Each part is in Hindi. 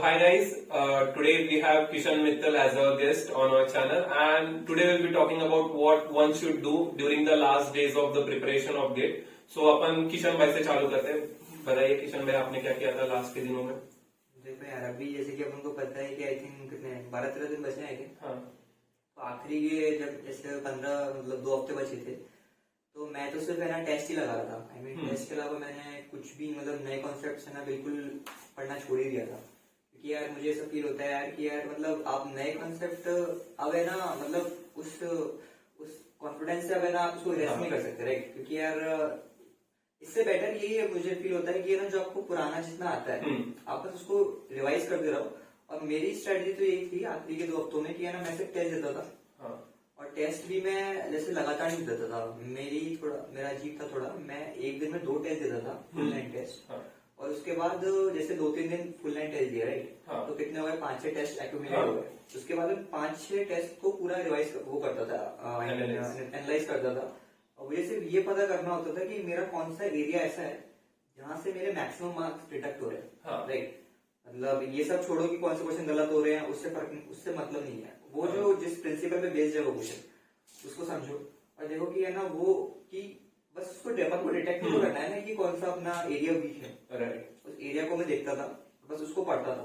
Hi guys, today we have Kishan Mittal as our guest on our channel, and today we'll be talking about what one should do during the last days of the preparation of GATE. So अपन किशन भाई से चालू करते हैं. बताइए किशन भाई, आपने क्या किया था लास्ट के दिनों में? देखो यार, अभी जैसे कि अपन को पता है कि आई थिंक कितने 12-13 दिन बचे हैं क्या? हाँ. तो आखिरी के जब जैसे 15 मतलब 2 हफ्ते बचे थे, तो मैं तो सिर्फ है ना टेस्ट ही लगा रहा था. आई मीन टेस्ट के अलावा मैंने कुछ भी मतलब नए कॉन्सेप्ट है ना बिल्कुल पढ़ना छोड़ ही दिया था. क्योंकि यार मुझे ऐसा फील होता है यार कि यार मतलब आप नए कॉन्सेप्ट अब है ना मतलब उस कॉन्फिडेंस से अब है ना आप उसको रेस्ट नहीं कर सकते, राइट? क्योंकि यार इससे बेटर यही है, मुझे फील होता है कि ना जो आपको पुराना जितना आता है आप बस उसको रिवाइज करते रहो. और मेरी स्ट्रेटजी तो यही थी आखिरी के 2 हफ्तों में कि ना मैं सिर्फ टेस्ट देता था. हाँ. और टेस्ट भी मैं जैसे लगातार नहीं देता था. मेरा अजीब था थोड़ा. मैं एक दिन में 2 टेस्ट देता था, फुल लाइन टेस्ट. हाँ. और उसके बाद जैसे 2-3 दिन फुल लाइन टेस्ट दिया, राइट? हाँ. तो कितने हो गए? 5-6 टेस्ट एक्यूमुलेट हो गए. उसके बाद 5-6 टेस्ट को पूरा रिवाइज वो करता था, एनालाइज करता था. और मुझे सिर्फ ये पता करना होता था कि मेरा कौन सा एरिया ऐसा है जहाँ से मेरे मैक्सिमम मार्क्स डिटेक्ट हो रहे हैं, राइट? मतलब ये सब छोड़ो कि कौन से क्वेश्चन गलत हो रहे हैं, उससे मतलब नहीं है. वो जो जिस प्रिंसिपल पे बेस्ड है वो क्वेश्चन, उसको समझो और देखो कि है ना वो कि बस उसको डिटेक्ट नहीं करना है ना कि कौन सा अपना एरिया वीक है, राइट? उस एरिया को मैं देखता था, बस उसको पढ़ता था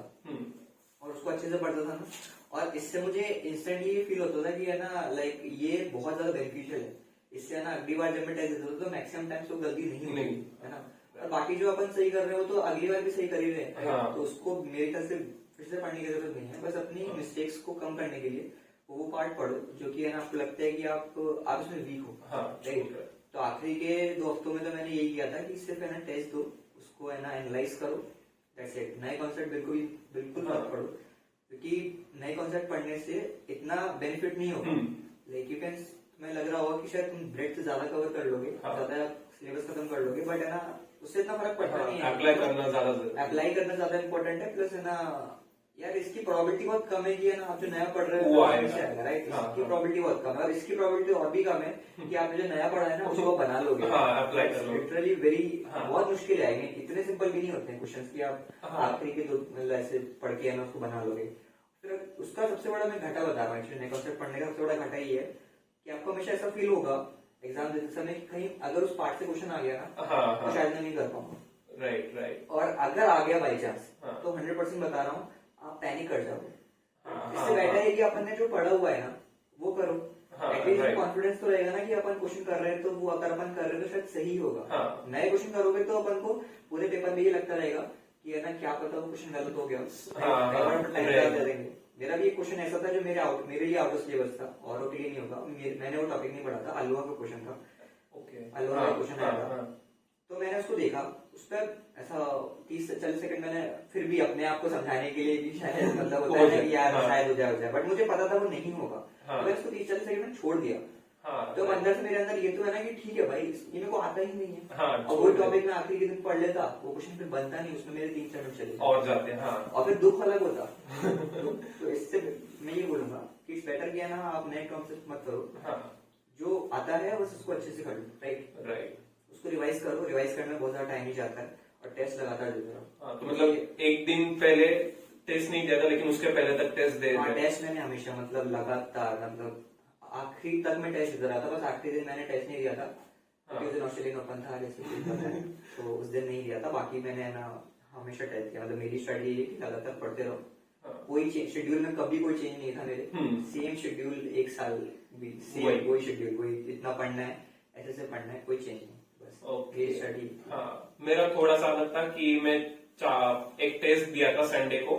और उसको अच्छे से पढ़ता था ना. और इससे मुझे इंस्टेंटली ये फील होता था कि है ना लाइक ये बहुत ज्यादा बेनिफिशियल है. इससे है ना अगली बार जब मैं टेस्ट देता था तो मैक्सिमम टाइम्स तो गलती नहीं होगी, है ना? और बाकी जो अपन सही कर रहे हो तो अगली बार भी सही कर ही रहे हैं. हाँ. तो उसको मेरे ख्याल से फिर से पढ़ने की जरूरत नहीं है. बस अपनी मिस्टेक्स को कम करने के लिए वो पार्ट पढ़ो जो कि है ना आपको लगता है कि आप इसमें वीक हो, राइट? तो आखिरी के 2 हफ्तों में तो मैंने यही किया था कि सिर्फ है ना टेस्ट दो, उसको है ना एनालाइज करो, दैट्स इट. नए कॉन्सेप्ट बिल्कुल मत पढ़ो, क्योंकि नए कॉन्सेप्ट पढ़ने से इतना बेनिफिट नहीं होगा. लाइक यू कैन, तुम्हें लग रहा होगा कि शायद तुम ब्रेड से ज्यादा कवर कर लोगे, ज्यादा सिलेबस खत्म कर लोगे, बट है ना उससे इतना फर्क पड़ता नहीं है. अप्लाई करना ज्यादा इम्पोर्टेंट है. प्लस है ना यार इसकी प्रोबेबिलिटी बहुत कम है कि है ना आप जो नया पढ़ रहे हो राइट? इसकी प्रोबेबिलिटी बहुत कम है. और इसकी प्रोबेबिलिटी और भी कम है कि आपने जो नया पढ़ा है ना उसको बना लोगे. लिटरली बहुत मुश्किल आएंगे. इतने सिंपल भी नहीं होते हैं क्वेश्चंस कि आप आखिरी के 2 मतलब ऐसे पढ़ के है ना उसको बना लोगे. फिर उसका सबसे बड़ा मैं घाटा बता रहा हूँ. एक्चुअली नए कॉन्सेप्ट पढ़ने का सबसे बड़ा घाटा ये है कि आपको हमेशा ऐसा फील होगा एग्जाम देते समय कि कहीं अगर उस पार्ट से क्वेश्चन आ गया ना तो शायद मैं नहीं कर पाऊंगा, राइट? और अगर आ गया बाई चांस तो 100% बता रहा हूँ आप पैनिक कर जाओगे. इससे बेटर है कि अपन ने जो पढ़ा हुआ है ना वो करो. एटलीस्ट कॉन्फिडेंस तो रहेगा ना कि अपन क्वेश्चन कर रहे हैं तो वो अगर अपन कर रहे हैं तो शायद सही होगा. नए क्वेश्चन करोगे तो अपन को पूरे पेपर में ये लगता रहेगा कि है ना क्या पता वो क्वेश्चन गलत हो गया. मेरा भी एक क्वेश्चन ऐसा था जो मेरे लिए आउट ऑफ सिलेबस था और वो क्लियर नहीं होगा. मैंने वो टॉपिक नहीं पढ़ा था, अलुआ का क्वेश्चन था. अलुआ का क्वेश्चन आया था तो मैंने उसको देखा. उस पर ऐसा 30 से 40 सेकंड मैंने फिर भी अपने आप को समझाने के लिए कि शायद मतलब होता है कि यार शायद हो जाए, बट मुझे पता था वो नहीं होगा. तो मैंने उसको 30-40 सेकंड में छोड़ दिया. तो अंदर से मेरे अंदर ये तो है ना कि ठीक है भाई ये मेरे को आता ही नहीं है. और वो टॉपिक में आखिरी के दिन पढ़ लेता, वो क्वेश्चन फिर बनता नहीं, उसमें मेरे 3-4 मिनट चले और जाते हैं. और फिर दुख अलग होता. तो इससे मैं ये बोलूंगा कि इट्स बेटर किया ना आप नए कॉन्सेप्ट मत करो. जो आता है बस उसको अच्छे से कर लो, राइट? उसको रिवाइज करो. रिवाइज करने में बहुत ज्यादा टाइम ही जाता है और टेस्ट लगातार देते रहो. तो मतलब एक दिन पहले टेस्ट नहीं दिया था लेकिन उसके पहले तक टेस्ट दे रहे. टेस्ट मैंने हमेशा मतलब लगातार मतलब आखिरी तक मैं टेस्ट देता रहा था. बस आखिरी दिन मैंने टेस्ट नहीं दिया था क्योंकि उस दिन ऑस्ट्रेलियन ओपन था जैसे तो उस दिन नहीं दिया था. बाकी मैंने ना हमेशा टेस्ट किया. मतलब मेरी स्ट्रेटजी ये कि लगातार पढ़ते रहो. कोई शेड्यूल में कभी कोई चेंज नहीं था मेरे. सेम शेड्यूल 1 साल भी सेम कोई शेड्यूल, कोई इतना पढ़ना है ऐसे से पढ़ना है, कोई चेंज नहीं. ओके. मेरा थोड़ा सा अलग था कि मैं एक टेस्ट दिया था संडे को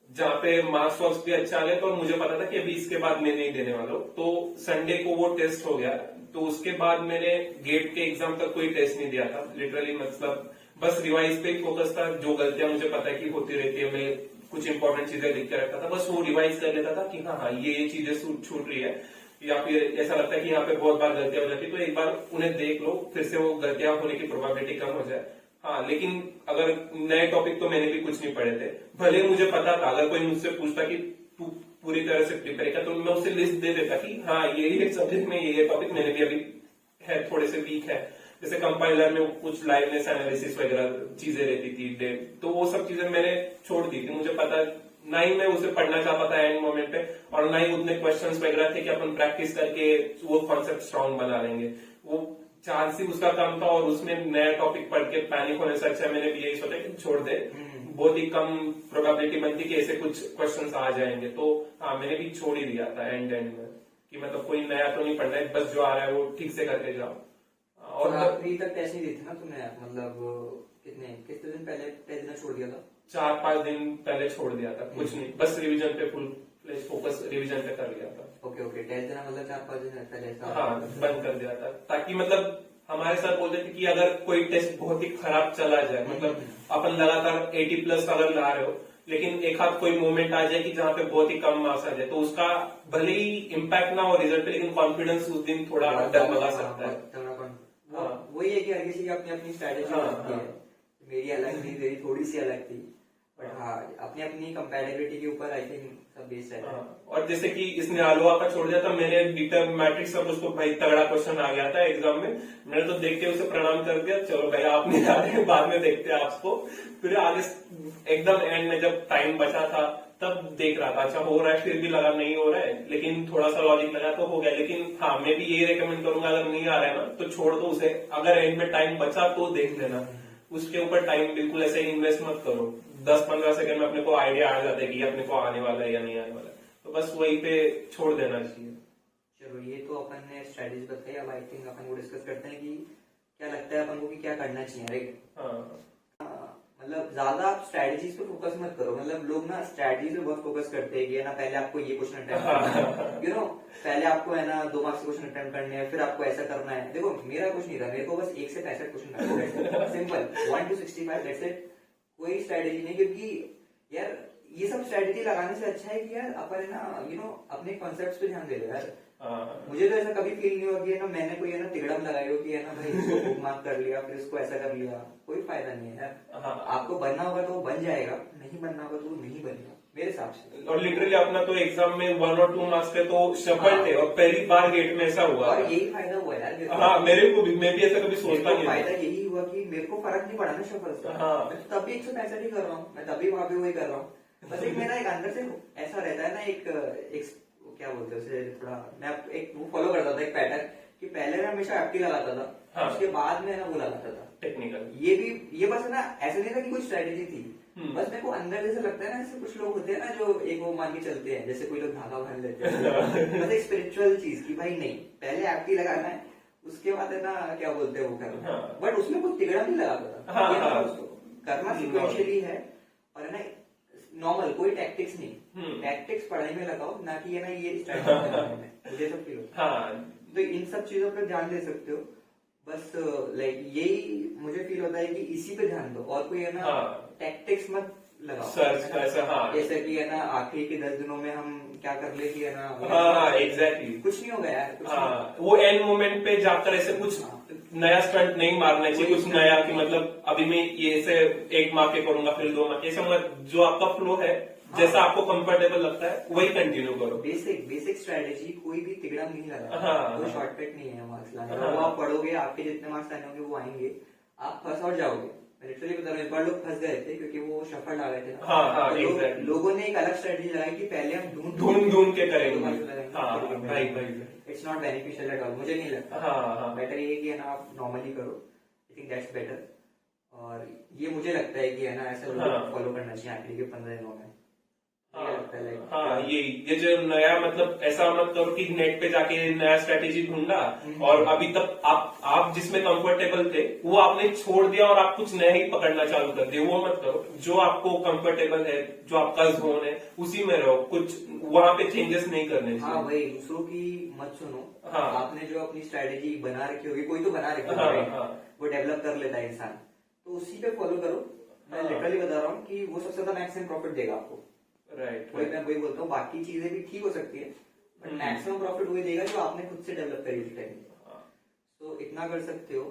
जहाँ पे मार्क्स वार्क्स भी अच्छा आ गया. तो मुझे पता था कि अभी इसके बाद मैं नहीं देने वाला हूँ. तो संडे को वो टेस्ट हो गया. तो उसके बाद मैंने गेट के एग्जाम तक कोई टेस्ट नहीं दिया था. लिटरली मतलब बस रिवाइज पे फोकस था. जो गलतियां मुझे पता है कि होती रहती है, मैं कुछ इंपॉर्टेंट चीजें लिख के रखता था, बस वो रिवाइज कर लेता था कि हाँ ये चीजें छूट रही है, या फिर ऐसा लगता है कि यहाँ पे बहुत बार गलतियां हो जाती है तो एक बार उन्हें देख लो, फिर से वो गलतियां होने की प्रोबेबिलिटी कम हो जाए. हाँ, लेकिन अगर नए टॉपिक तो मैंने भी कुछ नहीं पढ़े थे. भले मुझे पता था, अगर कोई मुझसे पूछता कि तू पूरी तरह से प्रिपेयर किया तो मैं उसे लिस्ट दे देता कि हाँ ये सब्जेक्ट में ये टॉपिक मैंने भी अभी है थोड़े से वीक है. जैसे कंपाइलर में कुछ लाइवनेस एनालिसिस वगैरह चीजें रहती थी, तो वो सब चीजें मैंने छोड़ दी थी। मुझे पता ना ही मैं उसे पढ़ना चाहता था एंड मोमेंट पे, और ना ही उतने क्वेश्चंस वगैरह थे कि अपन प्रैक्टिस करके वो कॉन्सेप्ट स्ट्रांग बना लेंगे। वो चांस ही उसका कम था, और उसमें नया टॉपिक पढ़ के पैनिक होने से अच्छा मैंने भी यही सोचा कि छोड़ दे, बहुत ही कम प्रोबेबिलिटी बनती कि ऐसे कुछ क्वेश्चंस आ जाएंगे। तो हाँ, मैंने भी छोड़ ही दिया था एंड में कि मतलब कोई नया तो नहीं पढ़ना है, बस जो आ रहा है वो ठीक से करके जाओ। और आखिरी तक टेस्ट नहीं दी थी ना तुमने, मतलब कितने दिन पहले टेस्ट देना छोड़ दिया था? 4-5 दिन पहले छोड़ दिया था, कुछ नहीं, बस रिवीजन पे फुल फोकस रिवीजन पे कर लिया था। ओके, टेस्ट देना मतलब 4-5 दिन पहले? हाँ, बंद कर दिया था, ताकि मतलब हमारे साथ बोलते थे कि अगर कोई टेस्ट बहुत ही खराब चला जाए, मतलब अपन लगातार 80+ अगर ला रहे हो, लेकिन एक आध कोई मोमेंट आ जाए कि जहाँ पे बहुत ही कम मार्क्स आ जाए, तो उसका भले ही इम्पैक्ट ना हो रिजल्ट पे, लेकिन कॉन्फिडेंस उस दिन थोड़ा डगमगा सकता है। वही है कि हर किसी की अपनी अपनी स्ट्रैटेजी होती है। मेरी अलग थी, मेरी थोड़ी सी अलग थी, बट हाँ अपनी अपनी कंपैटिबिलिटी के ऊपर आई थिंक सब बेस्ड है। और जैसे कि इसने आलुआ का छोड़ दिया था, मैंने डिटर मैट्रिक्स सब उसको भाई तगड़ा क्वेश्चन आ गया था एग्जाम में, मैंने तो देख के उसे प्रणाम कर दिया, चलो भाई आप नहीं आ रहे, बाद में देखते हैं आपको। फिर आगे एकदम एंड में जब टाइम बचा था तब देख रहा था, अच्छा हो रहा है, फिर भी लगा नहीं हो रहा है, लेकिन थोड़ा सा लॉजिक लगा तो हो गया। लेकिन हाँ, मैं भी यही रेकमेंड करूंगा, अगर नहीं आ रहा है ना तो छोड़ दो उसे, अगर एंड में टाइम बचा तो देख लेना, उसके ऊपर टाइम बिल्कुल ऐसे इन्वेस्ट मत करो। 10-15 सेकंड में अपने को आइडिया आ जाता है कि अपने को आने वाला है या नहीं आने वाला है, तो बस वहीं पे छोड़ देना चाहिए। चलो, ये तो अपन ने स्ट्रेटेजी बताई, अब आई थिंक अपन को डिस्कस करते हैं कि क्या लगता है अपन को कि क्या करना चाहिए, राइट? मतलब ज्यादा आप स्ट्रेटेजीज पे फोकस मत करो। मतलब लोग ना स्ट्रेटेजीज पे बहुत फोकस करते हैं कि है ना, पहले आपको ये क्वेश्चन अटेम्प्ट करना है, यू नो, पहले आपको है ना 2 मार्क्स के क्वेश्चन अटेम्प्ट करने हैं, फिर आपको ऐसा करना है। देखो, मेरा कुछ नहीं था, मेरे को बस 1 से 65 क्वेश्चन करना है, सिंपल 1 to 65, दैट्स इट। कोई स्ट्रेटेजी नहीं, क्योंकि यार ये सब स्ट्रेटेजी लगाने से अच्छा है कि यार अपन है ना, यू नो, अपने कॉन्सेप्ट्स पे ध्यान दे लो यार। मुझे तो ऐसा कभी फील नहीं हुआ कि है ना मैंने कोई है ना तिगड़म लगाई हो कि है ना भाई इसको बुक मार्क कर लिया, फिर इसको ऐसा कर लिया, कोई फायदा नहीं है यार। आपको बनना होगा तो वो बन जाएगा, नहीं बनना होगा तो वो नहीं बनेगा, मेरे हिसाब से। और लिटरली अपना तो एग्जाम में 1 और 2 मार्क्स पे तो सफल थे, और पहली बार गेट में ऐसा हुआ, और यही फायदा हुआ यार। हाँ, मेरे को भी, मैं भी ऐसा कभी सोचता नहीं। फायदा यही हुआ कि मेरे को फर्क नहीं पड़ा ना सफल से। मैं तब भी 165 ही कर रहा हूँ, मैं तभी वहां पे वही कर रहा हूँ। बस एक मेरा एक अंदर से ऐसा रहता है ना, एक क्या बोलते हैं उसे, थोड़ा मैं एक वो फॉलो करता था, एक पैटर्न, कि पहले मैं हमेशा एप्टी लगाता था, उसके बाद में ना वो लगाता था टेक्निकल। ये बस है ना, ऐसे नहीं था कि कोई स्ट्रेटेजी थी, बस मेरे को अंदर जैसे लगता है ना, जैसे कुछ लोग होते हैं ना जो एक वो मान के चलते हैं, जैसे कोई लोग धागा बांध लेते हैं बस एक स्पिरिचुअल चीज की भाई नहीं, पहले एप्टी लगाना है, उसके बाद है ना क्या बोलते हैं वो करना। बट उसमें कुछ तिगड़ा नहीं लगाता था, करना सिक्वेंशियली है, और है ना नॉर्मल, कोई टैक्टिक्स नहीं। टैक्टिक्स पढ़ाई में लगाओ, ना कि है ना ये स्ट्रेटेजी मुझे सब फील होता है। तो इन सब चीजों पर ध्यान दे सकते हो, बस लाइक यही मुझे फील होता है कि इसी पे ध्यान दो, और कोई है ना टैक्टिक्स मत लगाओ सर्च ऐसा। हाँ, जैसे कि है ना आखिरी के 10 दिनों में हम क्या कर ले कि है ना, हाँ एग्जैक्टली, कुछ नहीं होगा यार, हाँ, वो एंड मोमेंट पे जाकर ऐसे कुछ नया स्टंट नहीं मारना चाहिए, कुछ नया कि मतलब अभी मैं ये ऐसे 1 मार्क के करूंगा, फिर 2 मार्क, ऐसे मतलब जो आपका फ्लो है, जैसा आपको कंफर्टेबल लगता है वही कंटिन्यू करो। बेसिक स्ट्रेटेजी, कोई भी तिगड़ा नहीं लगा, कोई शॉर्टकट नहीं है मार्क्स लाने का। वो आप पढ़ोगे, आपके जितने मार्क्स आने होंगे वो आएंगे, आप फंस और जाओगे। मैं लिटरली बता रहा हूँ, एक बार लोग फंस गए थे क्योंकि वो शफल आ गए थे ना। लोगों ने एक अलग स्ट्रेटेजी लगाई कि पहले हम ढूंढ के करेंगे। It's not beneficial at all, मुझे नहीं लगता। बेटर ये कि है ना आप नॉर्मली करो, आई थिंक दैट्स बेटर। और ये मुझे लगता है कि है ना ऐसा लोग फॉलो करना चाहिए आखिरी के 15 दिनों में। हाँ, ये जो नया, मतलब ऐसा मत करो कि नेट पे जाके नया स्ट्रेटेजी ढूंढा और अभी तक आप जिसमें कंफर्टेबल थे वो आपने छोड़ दिया और आप कुछ नया ही पकड़ना चालू कर दिया, वो मत करो। जो आपको कंफर्टेबल है, जो आपका जोन है, उसी में रहो, कुछ वहां पे चेंजेस नहीं करने चाहिए। हाँ भाई, दूसरों की मत सुनो। आपने जो अपनी स्ट्रेटेजी बना रखी होगी, कोई तो बना रखी होगी, वो डेवलप कर लेता है इंसान, तो उसी पे फॉलो करो। मैं लिटरली बता रहा हूँ कि वो सबसे ज्यादा मैक्सिमम प्रॉफिट देगा आपको। राइट, मैं वही बोलता हूँ, बाकी चीजें भी ठीक हो सकती है, बट मैक्सिमम प्रॉफिट वही देगा जो आपने खुद से डेवलप करी उस टाइम। तो इतना कर सकते हो।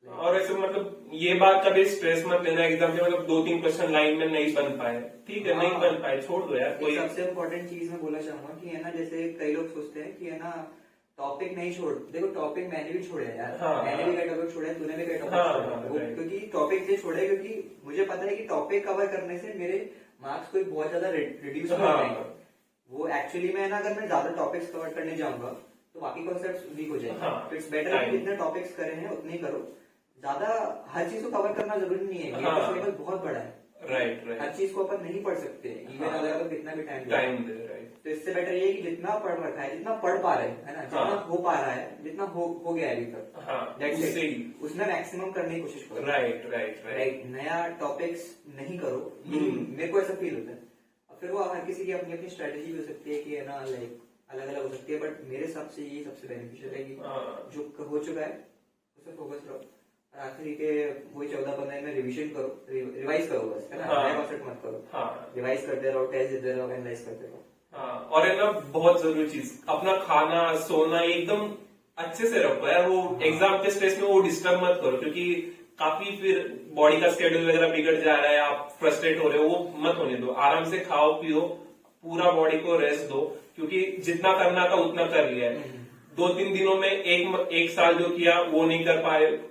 और ऐसे मतलब ये बात कभी स्ट्रेस मत लेना एग्जाम में, मतलब 2-3 क्वेश्चन लाइन में नहीं बन पाए, ठीक है, नहीं बन पाए, छोड़ दो यार। कोई सबसे इम्पोर्टेंट चीज मैं बोलना चाहूंगा कि है ना, जैसे कई लोग सोचते हैं कि है ना टॉपिक नहीं छोड़, देखो टॉपिक मैंने भी छोड़े हैं यार। हाँ, मैंने हाँ। भी कई टॉपिक छोड़े हैं, तूने भी कई टॉपिक हाँ, छोड़े हाँ, हैं। वो right. क्योंकि टॉपिक से छोड़े क्योंकि मुझे पता है कि टॉपिक कवर करने से मेरे मार्क्स कोई बहुत ज्यादा रिड्यूस हो हाँ। जाएंगे। वो एक्चुअली में ना, अगर मैं ज्यादा टॉपिक्स कवर करने जाऊंगा तो बाकी कॉन्सेप्ट वीक हो जाएंगे। हाँ, तो इट्स बेटर कि जितने टॉपिक्स करे हैं उतने ही करो। ज्यादा हर चीज को कवर करना जरूरी नहीं है, हाँ। सिलेबस बहुत बड़ा है। राइट हर राइट चीज को अपन नहीं पढ़ सकते इवन हाँ। अगर अपन कितना भी टाइम टाइम दे राइट तो इससे बेटर ये है कि जितना पढ़ रखा है, जितना पढ़ पा रहे हैं, है ना, जितना हाँ। हो पा रहा है, जितना हो गया है अभी तक, हाँ That's it. उससे ही उसमें मैक्सिमम करने की कोशिश करो। राइट राइट राइट राइट, नया टॉपिक्स नहीं करो, यही मेरे को ऐसा फील होता है। और फिर वो हर किसी की अपनी अपनी स्ट्रेटेजी हो सकती है कि है ना, लाइक अलग अलग हो सकती है, बट मेरे हिसाब से ये सबसे बेनिफिशियल है कि हाँ। जो हो चुका है उस पर फोकस रहो और आखिरी के वही 14-15 में रिविजन करो, रिवाइज करो बस, है ना, हाँ। नया कॉन्सेप्ट मत करो। हाँ रिवाइज करते रहो, टेस्ट देते रहो, एनालाइज करते रहो। हाँ और है ना बहुत जरूरी चीज, अपना खाना सोना एकदम अच्छे से रखो यार। वो एग्जाम के स्ट्रेस में वो डिस्टर्ब मत करो, क्योंकि काफी फिर बॉडी का स्केड्यूल वगैरह बिगड़ जा रहा है, आप फ्रस्ट्रेट हो रहे हो, वो मत होने दो। आराम से खाओ पियो, पूरा बॉडी को रेस्ट दो, क्योंकि जितना करना था उतना कर लिया है। 2-3 दिनों में एक साल जो किया वो नहीं कर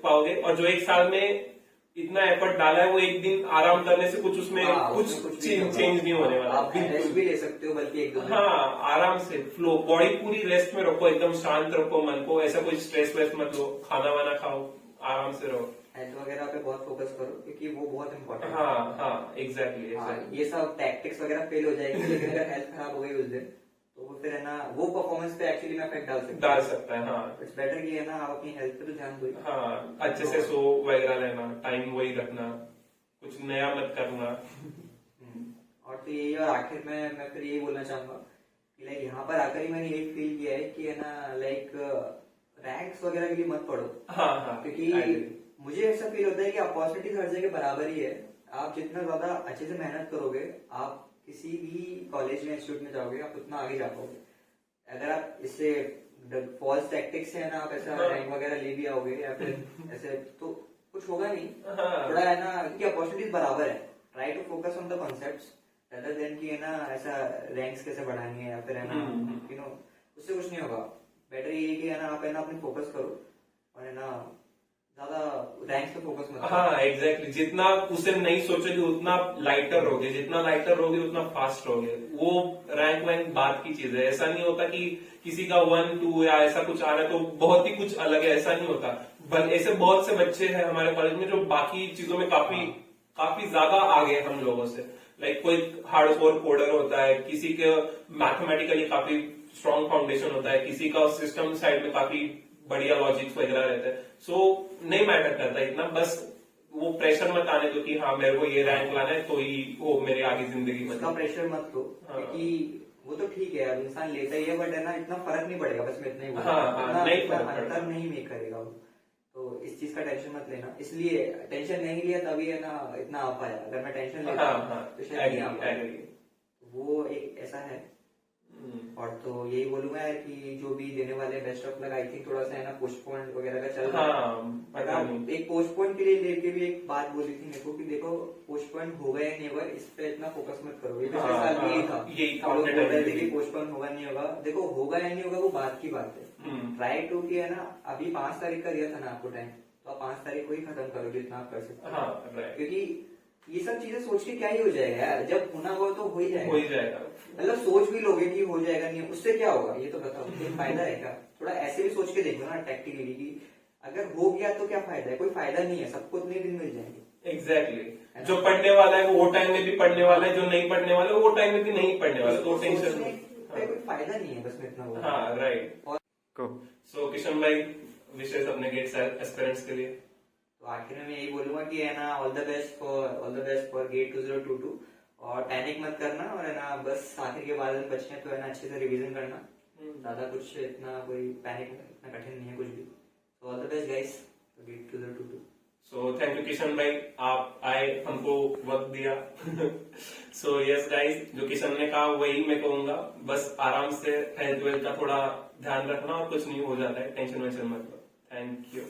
पाओगे, और जो एक साल में इतना एफर्ट डाला है वो एक दिन आराम करने से कुछ उसमें कुछ चेंज नहीं होने वाला। आप रेस्ट भी ले सकते हो बल्कि एक दो दिन। हाँ आराम से फ्लो, बॉडी पूरी रेस्ट में रखो, एकदम शांत रखो मन को, ऐसा कोई स्ट्रेस वेस मत लो, खाना वाना खाओ, आराम से रहो। हेल्थ वगैरह पे बहुत फोकस करो क्योंकि वो बहुत इंपॉर्टेंट है। हाँ हाँ एग्जैक्टली हाँ, ये सब टैक्टिक्स वगैरह फेल हो जाएगी, लेकिन अगर हेल्थ खराब हो गई उस दिन तो वो फिर है ना, वो परफॉर्मेंस पे एक्चुअली में इफेक्ट डाल सकता है। हाँ इट्स बेटर कि है ना, आप अपनी हेल्थ पे तो ध्यान दो। हाँ अच्छे से सो वगैरह लेना, टाइम वही रखना, कुछ नया मत करना। और तो यही, और आखिर में मैं फिर यही बोलना चाहूंगा कि लाइक यहाँ पर आकर ही मैंने यही फील किया है कि है ना, लाइक रैंक्स वगैरह के लिए मत पढ़ो। हाँ हाँ क्योंकि मुझे ऐसा फील होता है कि अपॉर्चुनिटीज हर जगह बराबर ही है। आप जितना ज्यादा अच्छे से मेहनत करोगे, आप किसी भी कॉलेज में इंस्टीट्यूट में जाओगे, आप उतना आगे जा पाओगे। अगर आप इससे फॉल्स टैक्टिक्स से है ना, आप ऐसा रैंक वगैरह ले भी आओगे या फिर ऐसे, तो कुछ होगा नहीं। थोड़ा है ना, क्योंकि अपॉर्चुनिटीज बराबर है। Try to focus on the concepts rather than कि है ना ऐसा रैंक्स कैसे बढ़ानी है या फिर है ना, यू नो, उससे कुछ नहीं होगा। बेटर ये है कि है ना, आप है ना अपनी फोकस करो और है ना ज्यादा रैंक्स पे फोकस मत करो। हाँ एग्जैक्टली, जितना उसे नहीं सोचोगे उतना लाइटर रहोगे, जितना लाइटर रहोगे उतना फास्ट रहोगे। वो रैंक वैंक बात की चीज है, ऐसा नहीं होता कि किसी का 1, 2 या ऐसा कुछ आ रहा है तो बहुत ही कुछ अलग है, ऐसा नहीं होता। ऐसे बहुत से बच्चे हैं हमारे कॉलेज में जो बाकी चीजों में काफी ज्यादा आगे हम लोगों से। लाइक कोई हार्डकोर कोडर होता है, किसी के मैथमेटिकली काफी स्ट्रॉन्ग फाउंडेशन होता है, किसी का सिस्टम साइड में काफी बढ़िया लॉजिक्स वगैरह रहता है। सो नहीं मैटर करता इतना, बस वो प्रेशर मत आने दो कि हाँ मेरे को ये रैंक लाना है तो ही वो मेरी आगे जिंदगी में। उसका प्रेशर मत लो, क्योंकि वो तो ठीक है, अब इंसान लेता ही है, बट है ना इतना फर्क नहीं पड़ेगा, बस मैं इतना ही बोलूंगा, इतना अंतर नहीं मेक करेगा वो। तो इस चीज का टेंशन मत लेना। इसलिए टेंशन नहीं लिया तभी है ना इतना आ पाया। अगर मैं टेंशन लेता तो शायद नहीं आ पाया। वो एक ऐसा है। और तो यही बोलूंगा यार कि जो भी देने वाले best of luck. I think थोड़ा सा है ना पोस्टपोन वगैरह का चल रहा है। एक पोस्टपोन के लिए लेके भी एक बात बोली थी मेरे को कि देखो पोस्टपोन होगा या नहीं होगा, इस पे इतना फोकस मत करो। ये पिछले साल भी यही था, लोग बोल रहे थे कि पोस्टपोन होगा नहीं होगा। देखो होगा या नहीं होगा वो बात की बात है। ट्राई टू कि है ना, अभी 5 तारीख का दिया था ना आपको टाइम, तो आप 5 तारीख को ही खत्म करो जितना आप कर सकते। क्योंकि ये सब चीजें सोच के क्या ही हो जाएगा यार, जब होना हो तो हो ही जाएगा। मतलब सोच भी लोगे कि हो जाएगा, नहीं उससे क्या होगा ये तो बताओ, कोई फायदा है क्या? थोड़ा ऐसे भी सोच के देखो ना टैक्टिकली कि अगर हो गया तो क्या फायदा है? कोई फायदा नहीं है, सबको उतने दिन मिल जाएंगे। एग्जैक्टली, जो पढ़ने वाला है वो टाइम में भी पढ़ने वाला है, जो नहीं पढ़ने वाला है वो टाइम में भी नहीं पढ़ने वाला, तो टेंशन कोई फायदा नहीं है, बस मैं इतना बोलूं। हाँ राइट। सो किशन भाई विशेष अपने गेट एस्पिरेंट्स के लिए तो आखिर में यही बोलूंगा कि है ना all the best for GATE 2022। और पैनिक मत करना, और है ना बस आखिर के बाद बचने तो है ना अच्छे से रिवीजन करना। ज्यादा कुछ इतना कोई पैनिक इतना कठिन नहीं है कुछ भी। तो all the best guys for GATE 2022। So thank you Kishan भाई, आप आए हमको वक्त दिया। सो यस गाइस, जो किशन ने कहा वही मैं कहूंगा, बस आराम से हेल्थ वेल्थ का थोड़ा ध्यान रखना और कुछ नहीं हो जाता है, टेंशन वेंशन मत लो। Thank you.